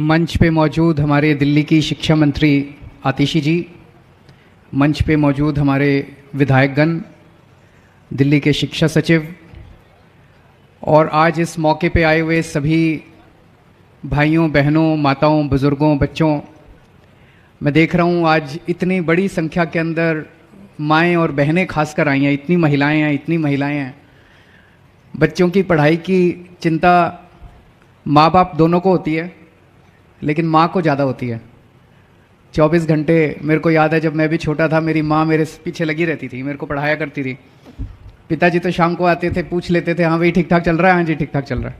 मंच पे मौजूद हमारे दिल्ली की शिक्षा मंत्री आतिशी जी, मंच पे मौजूद हमारे विधायकगण, दिल्ली के शिक्षा सचिव और आज इस मौके पे आए हुए सभी भाइयों बहनों, माताओं, बुज़ुर्गों, बच्चों, मैं देख रहा हूँ आज इतनी बड़ी संख्या के अंदर माएँ और बहनें खासकर आई हैं, इतनी महिलाएं हैं। बच्चों की पढ़ाई की चिंता माँ बाप दोनों को होती है, लेकिन माँ को ज़्यादा होती है। 24 घंटे मेरे को याद है जब मैं भी छोटा था, मेरी माँ मेरे पीछे लगी रहती थी, मेरे को पढ़ाया करती थी। पिताजी तो शाम को आते थे, पूछ लेते थे, हाँ भाई ठीक ठाक चल रहा है, हाँ जी ठीक ठाक चल रहा है,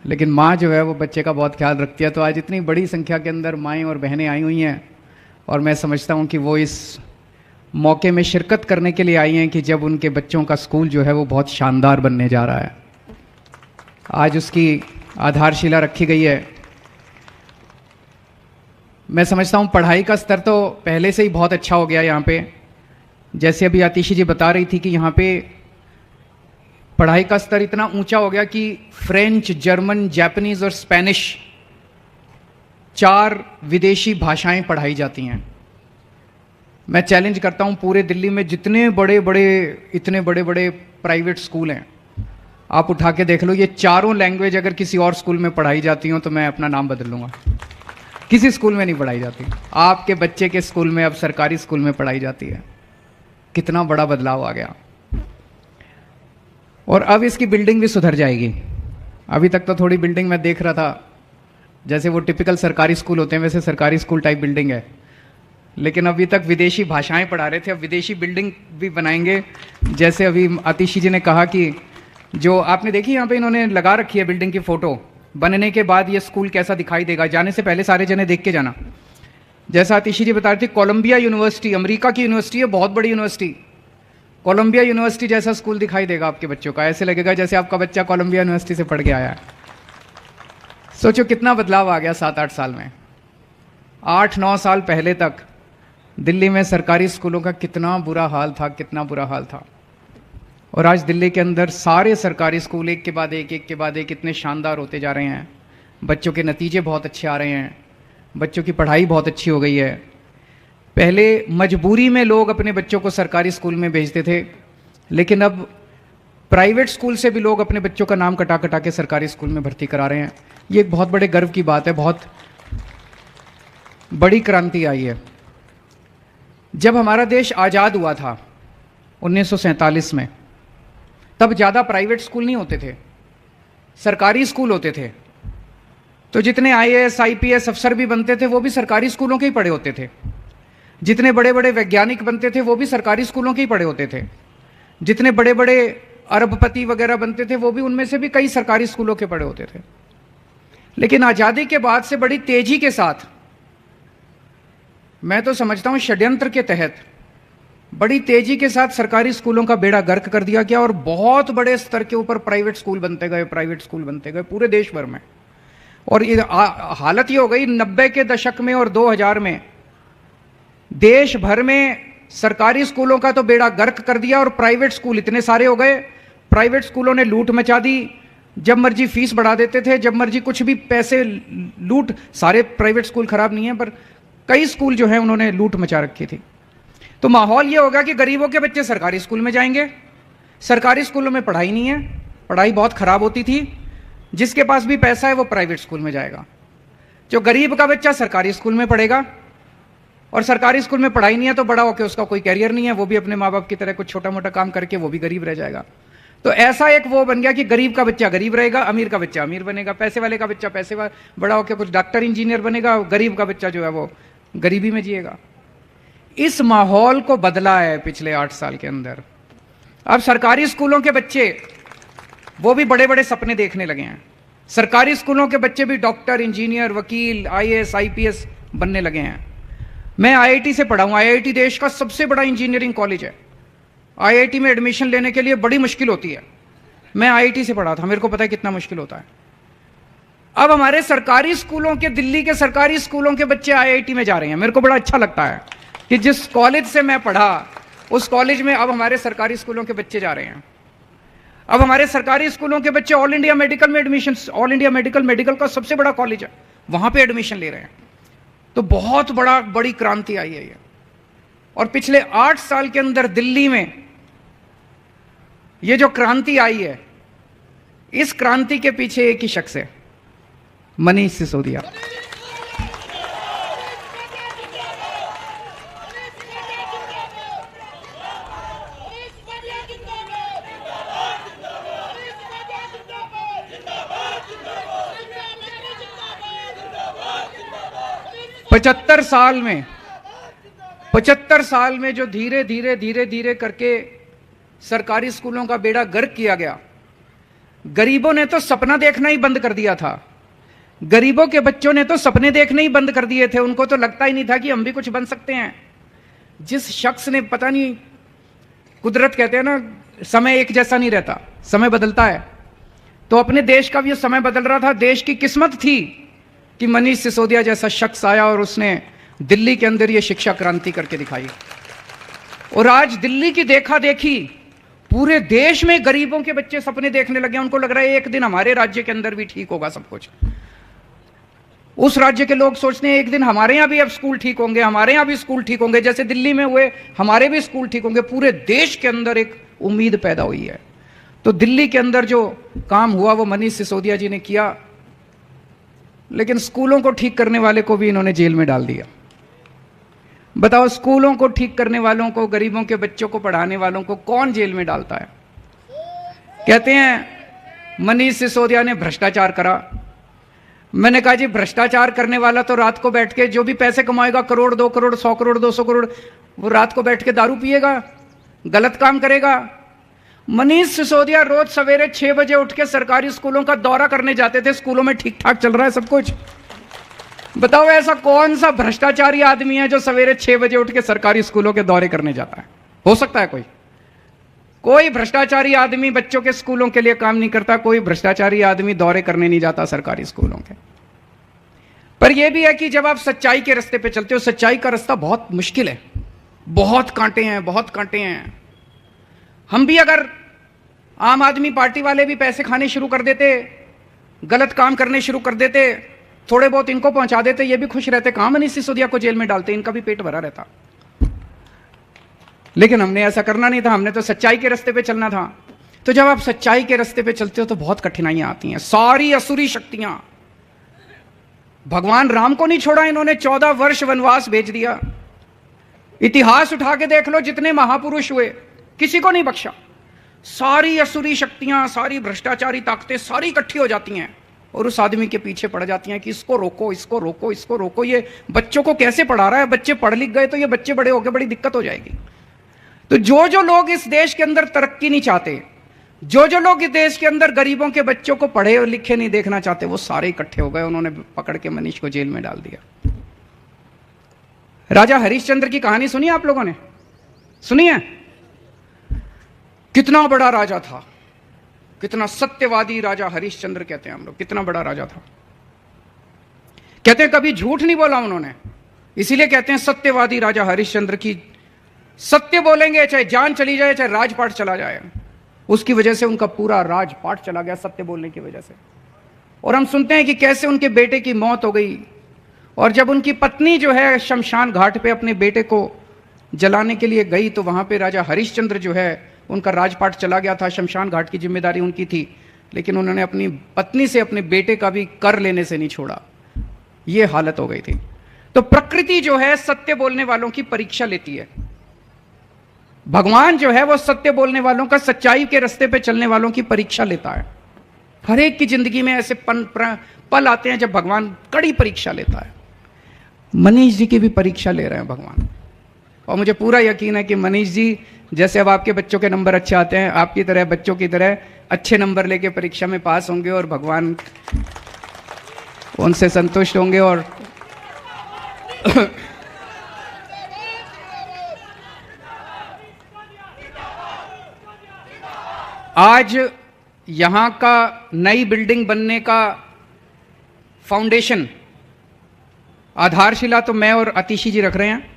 लेकिन माँ जो है वो बच्चे का बहुत ख्याल रखती है। तो आज इतनी बड़ी संख्या के अंदर माएँ और बहनें आई हुई हैं और मैं समझता हूँ कि वो इस मौके में शिरकत करने के लिए आई हैं कि जब उनके बच्चों का स्कूल जो है वो बहुत शानदार बनने जा रहा है। आज उसकी आधारशिला रखी गई है। मैं समझता हूँ पढ़ाई का स्तर तो पहले से ही बहुत अच्छा हो गया यहाँ पे। जैसे अभी आतिशी जी बता रही थी कि यहाँ पे पढ़ाई का स्तर इतना ऊंचा हो गया कि फ्रेंच, जर्मन, जापानीज और स्पेनिश 4 विदेशी भाषाएं पढ़ाई जाती हैं। मैं चैलेंज करता हूँ पूरे दिल्ली में जितने इतने बड़े बड़े प्राइवेट स्कूल हैं, आप उठा के देख लो, ये चारों लैंग्वेज अगर किसी और स्कूल में पढ़ाई जाती हो तो मैं अपना नाम बदल लूँगा। किसी स्कूल में नहीं पढ़ाई जाती, आपके बच्चे के स्कूल में अब सरकारी स्कूल में पढ़ाई जाती है। कितना बड़ा बदलाव आ गया। और अब इसकी बिल्डिंग भी सुधर जाएगी। अभी तक तो थोड़ी बिल्डिंग मैं देख रहा था, जैसे वो टिपिकल सरकारी स्कूल होते हैं वैसे सरकारी स्कूल टाइप बिल्डिंग है, लेकिन अभी तक विदेशी भाषाएं पढ़ा रहे थे, अब विदेशी बिल्डिंग भी बनाएंगे। जैसे अभी आतिशी जी ने कहा कि जो आपने देखी यहाँ पे इन्होंने लगा रखी है बिल्डिंग की फोटो, बनने के बाद ये स्कूल कैसा दिखाई देगा, जाने से पहले सारे जने देख के जाना। जैसा आतिशी जी बता रहे थे, कोलंबिया यूनिवर्सिटी अमेरिका की यूनिवर्सिटी है, बहुत बड़ी यूनिवर्सिटी, कोलंबिया यूनिवर्सिटी जैसा स्कूल दिखाई देगा आपके बच्चों का। ऐसे लगेगा जैसे आपका बच्चा कोलंबिया यूनिवर्सिटी से पढ़ के आया है। सोचो कितना बदलाव आ गया 7-8 साल में। 8-9 साल पहले तक दिल्ली में सरकारी स्कूलों का कितना बुरा हाल था, और आज दिल्ली के अंदर सारे सरकारी स्कूल एक के बाद एक इतने शानदार होते जा रहे हैं। बच्चों के नतीजे बहुत अच्छे आ रहे हैं, बच्चों की पढ़ाई बहुत अच्छी हो गई है। पहले मजबूरी में लोग अपने बच्चों को सरकारी स्कूल में भेजते थे, लेकिन अब प्राइवेट स्कूल से भी लोग अपने बच्चों का नाम कटा कटा के सरकारी स्कूल में भर्ती करा रहे हैं। ये एक बहुत बड़े गर्व की बात है, बहुत बड़ी क्रांति आई है। जब हमारा देश आज़ाद हुआ था 1947 में, तब ज़्यादा प्राइवेट स्कूल नहीं होते थे, सरकारी स्कूल होते थे। तो जितने IAS IPS अफसर भी बनते थे वो भी सरकारी स्कूलों के ही पढ़े होते थे। जितने बड़े बड़े वैज्ञानिक बनते थे वो भी सरकारी स्कूलों के ही पढ़े होते थे। जितने बड़े बड़े अरबपति वगैरह बनते थे वो भी उनमें से भी कई सरकारी स्कूलों के पढ़े होते थे। लेकिन आज़ादी के बाद से बड़ी तेजी के साथ, मैं तो समझता हूँ षड्यंत्र के तहत, बड़ी तेजी के साथ सरकारी स्कूलों का बेड़ा गर्क कर दिया गया और बहुत बड़े स्तर के ऊपर प्राइवेट स्कूल बनते गए पूरे देश भर में। और ये हालत ये हो गई 90 के दशक में और 2000 में देश भर में सरकारी स्कूलों का तो बेड़ा गर्क कर दिया और प्राइवेट स्कूल इतने सारे हो गए। प्राइवेट स्कूलों ने लूट मचा दी, जब मर्जी फीस बढ़ा देते थे, जब मर्जी कुछ भी पैसे लूट। सारे प्राइवेट स्कूल खराब नहीं है, पर कई स्कूल जो है उन्होंने लूट मचा रखी थी। तो माहौल ये होगा कि गरीबों के बच्चे सरकारी स्कूल में जाएंगे, सरकारी स्कूलों में पढ़ाई नहीं है, पढ़ाई बहुत खराब होती थी। जिसके पास भी पैसा है वो प्राइवेट स्कूल में जाएगा। जो गरीब का बच्चा सरकारी स्कूल में पढ़ेगा, और सरकारी स्कूल में पढ़ाई नहीं है तो बड़ा होकर उसका कोई कैरियर नहीं है, वो भी अपने माँ बाप की तरह कुछ छोटा मोटा काम करके वो भी गरीब रह जाएगा। तो ऐसा एक वो बन गया कि गरीब का बच्चा गरीब रहेगा, अमीर का बच्चा अमीर बनेगा, पैसे वाले का बच्चा पैसे वाला बड़ा होकर कुछ डॉक्टर इंजीनियर बनेगा, गरीब का बच्चा जो है वो गरीबी में जिएगा। इस माहौल को बदला है पिछले 8 साल के अंदर। अब सरकारी स्कूलों के बच्चे वो भी बड़े बड़े सपने देखने लगे हैं। सरकारी स्कूलों के बच्चे भी डॉक्टर, इंजीनियर, वकील, IAS IPS बनने लगे हैं। मैं IIT से पढ़ा हूं, IIT देश का सबसे बड़ा इंजीनियरिंग कॉलेज है। IIT में एडमिशन लेने के लिए बड़ी मुश्किल होती है। मैं IIT से पढ़ा था, मेरे को पता है कितना मुश्किल होता है। अब हमारे सरकारी स्कूलों के, दिल्ली के सरकारी स्कूलों के बच्चे IIT में जा रहे हैं। मेरे को बड़ा अच्छा लगता है कि जिस कॉलेज से मैं पढ़ा उस कॉलेज में अब हमारे सरकारी स्कूलों के बच्चे जा रहे हैं। अब हमारे सरकारी स्कूलों के बच्चे ऑल इंडिया मेडिकल में एडमिशन, ऑल इंडिया मेडिकल का सबसे बड़ा कॉलेज है, वहां पे एडमिशन ले रहे हैं। तो बहुत बड़ी क्रांति आई है ये। और पिछले 8 साल के अंदर दिल्ली में ये जो क्रांति आई है, इस क्रांति के पीछे एक ही शख्स है, मनीष सिसोदिया। पचहत्तर साल में जो धीरे धीरे करके सरकारी स्कूलों का बेड़ा गर्क किया गया, गरीबों ने तो सपना देखना ही बंद कर दिया था। गरीबों के बच्चों ने तो सपने देखने ही बंद कर दिए थे। उनको तो लगता ही नहीं था कि हम भी कुछ बन सकते हैं। जिस शख्स ने, पता नहीं, कुदरत कहते हैं ना, समय एक जैसा नहीं रहता, समय बदलता है। तो अपने देश का भी समय बदल रहा था। देश की किस्मत थी कि मनीष सिसोदिया जैसा शख्स आया और उसने दिल्ली के अंदर ये शिक्षा क्रांति करके दिखाई। और आज दिल्ली की देखा देखी पूरे देश में गरीबों के बच्चे सपने देखने लगे। उनको लग रहा है एक दिन हमारे राज्य के अंदर भी ठीक होगा सब कुछ। उस राज्य के लोग सोचते हैं एक दिन हमारे यहां भी अब स्कूल ठीक होंगे, हमारे यहां भी स्कूल ठीक होंगे, जैसे दिल्ली में हुए हमारे भी स्कूल ठीक होंगे। पूरे देश के अंदर एक उम्मीद पैदा हुई है। तो दिल्ली के अंदर जो काम हुआ वो मनीष सिसोदिया जी ने किया, लेकिन स्कूलों को ठीक करने वाले को भी इन्होंने जेल में डाल दिया। बताओ, स्कूलों को ठीक करने वालों को, गरीबों के बच्चों को पढ़ाने वालों को कौन जेल में डालता है? कहते हैं मनीष सिसोदिया ने भ्रष्टाचार करा। मैंने कहा जी, भ्रष्टाचार करने वाला तो रात को बैठ के जो भी पैसे कमाएगा, करोड़ 2 करोड़ 100 करोड़ 200 करोड़, वो रात को बैठ के दारू पिएगा, गलत काम करेगा। मनीष सिसोदिया रोज सवेरे 6 बजे उठ के सरकारी स्कूलों का दौरा करने जाते थे। स्कूलों में ठीक ठाक चल रहा है सब कुछ। बताओ ऐसा कौन सा भ्रष्टाचारी आदमी है जो सवेरे 6 बजे उठ के सरकारी स्कूलों के दौरे करने जाता है? हो सकता है कोई भ्रष्टाचारी आदमी बच्चों के स्कूलों के लिए काम नहीं करता। कोई भ्रष्टाचारी आदमी दौरे करने नहीं जाता सरकारी स्कूलों के। पर यह भी है कि जब आप सच्चाई के रास्ते पे चलते हो, सच्चाई का रास्ता बहुत मुश्किल है, बहुत कांटे हैं। हम भी अगर आम आदमी पार्टी वाले भी पैसे खाने शुरू कर देते, गलत काम करने शुरू कर देते, थोड़े बहुत इनको पहुंचा देते, ये भी खुश रहते। कहां मनीष सिसोदिया को जेल में डालते, इनका भी पेट भरा रहता। लेकिन हमने ऐसा करना नहीं था, हमने तो सच्चाई के रास्ते पे चलना था। तो जब आप सच्चाई के रास्ते पे चलते हो तो बहुत कठिनाइयां आती हैं। सारी असुरी शक्तियां, भगवान राम को नहीं छोड़ा इन्होंने, 14 वर्ष वनवास भेज दिया। इतिहास उठा के देख लो, जितने महापुरुष हुए किसी को नहीं बख्शा। सारी असुरी शक्तियां, सारी भ्रष्टाचारी ताकतें सारी इकट्ठी हो जाती हैं और उस आदमी के पीछे पड़ जाती हैं कि इसको रोको, इसको रोको, इसको रोको। ये बच्चों को कैसे पढ़ा रहा है? बच्चे पढ़ लिख गए तो ये बच्चे बड़े होकर बड़ी दिक्कत हो जाएगी। तो जो लोग इस देश के अंदर तरक्की नहीं चाहते, जो लोग इस देश के अंदर गरीबों के बच्चों को पढ़े और लिखे नहीं देखना चाहते, वो सारे इकट्ठे हो गए। उन्होंने पकड़ के मनीष को जेल में डाल दिया। राजा हरिश्चंद्र की कहानी सुनी आप लोगों ने? सुनी है? कितना बड़ा राजा था, कितना सत्यवादी राजा हरिश्चंद्र कहते हैं हम लोग। कितना बड़ा राजा था। कहते हैं कभी झूठ नहीं बोला उन्होंने, इसीलिए कहते हैं सत्यवादी राजा हरिश्चंद्र की। सत्य बोलेंगे चाहे जान चली जाए, चाहे राजपाट चला जाए। उसकी वजह से उनका पूरा राजपाट चला गया, सत्य बोलने की वजह से। और हम सुनते हैं कि कैसे उनके बेटे की मौत हो गई, और जब उनकी पत्नी जो है शमशान घाट पे अपने बेटे को जलाने के लिए गई तो वहां पे राजा हरिश्चंद्र जो है उनका राजपाट चला गया था। शमशान घाट की जिम्मेदारी उनकी थी, लेकिन उन्होंने अपनी पत्नी से अपने बेटे का भी कर लेने से नहीं छोड़ा। यह हालत हो गई थी। तो प्रकृति जो है सत्य बोलने वालों की परीक्षा लेती है। भगवान जो है वो सत्य बोलने वालों का, सच्चाई के रास्ते पे चलने वालों की परीक्षा लेता है। हर एक की जिंदगी में ऐसे पल आते हैं जब भगवान कड़ी परीक्षा लेता है। मनीष जी की भी परीक्षा ले रहे हैं भगवान। और मुझे पूरा यकीन है कि मनीष जी, जैसे अब आपके बच्चों के नंबर अच्छे आते हैं, आपकी तरह बच्चों की तरह अच्छे नंबर लेके परीक्षा में पास होंगे और भगवान उनसे संतुष्ट होंगे। और आज यहां का नई बिल्डिंग बनने का फाउंडेशन, आधारशिला तो मैं और अतिशी जी रख रहे हैं।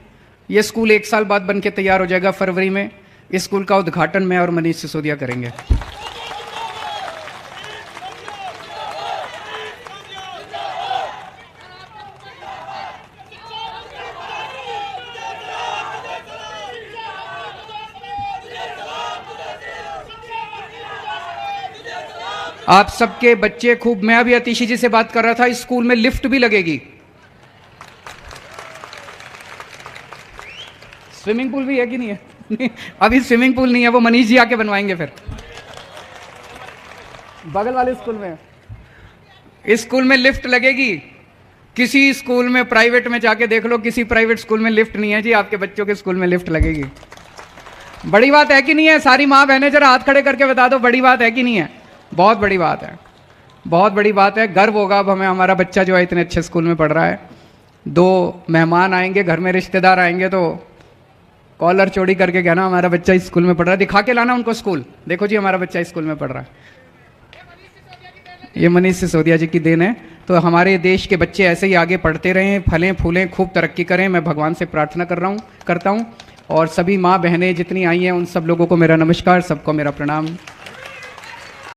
यह स्कूल 1 साल बाद बनके तैयार हो जाएगा फरवरी में। इस स्कूल का उद्घाटन मैं और मनीष सिसोदिया करेंगे। आप सबके बच्चे खूब, मैं अभी अतिशी जी से बात कर रहा था, इस स्कूल में लिफ्ट भी लगेगी, स्विमिंग पूल भी है कि नहीं है? नहीं, अभी स्विमिंग पूल नहीं है, वो मनीष जी आके बनवाएंगे फिर बगल वाले स्कूल में। इस स्कूल में लिफ्ट लगेगी। किसी स्कूल में प्राइवेट में जाके देख लो, किसी प्राइवेट स्कूल में लिफ्ट नहीं है जी, आपके बच्चों के स्कूल में लिफ्ट लगेगी। बड़ी बात है कि नहीं है? सारी माँ बहनें जरा हाथ खड़े करके बता दो, बड़ी बात है कि नहीं है? बहुत बड़ी बात है, बहुत बड़ी बात है। गर्व होगा अब हमें, हमारा बच्चा जो है इतने अच्छे स्कूल में पढ़ रहा है। 2 मेहमान आएंगे, घर में रिश्तेदार आएंगे तो कॉलर चोरी करके कहना हमारा बच्चा इस स्कूल में पढ़ रहा है, दिखा के लाना उनको स्कूल, देखो जी हमारा बच्चा इस स्कूल में पढ़ रहा है। ये मनीष सिसोदिया जी की देन है। तो हमारे देश के बच्चे ऐसे ही आगे पढ़ते रहें, फलें फूलें, खूब तरक्की करें, मैं भगवान से प्रार्थना करता हूँ। और सभी माँ बहनें जितनी आई हैं उन सब लोगों को मेरा नमस्कार, सबको मेरा प्रणाम।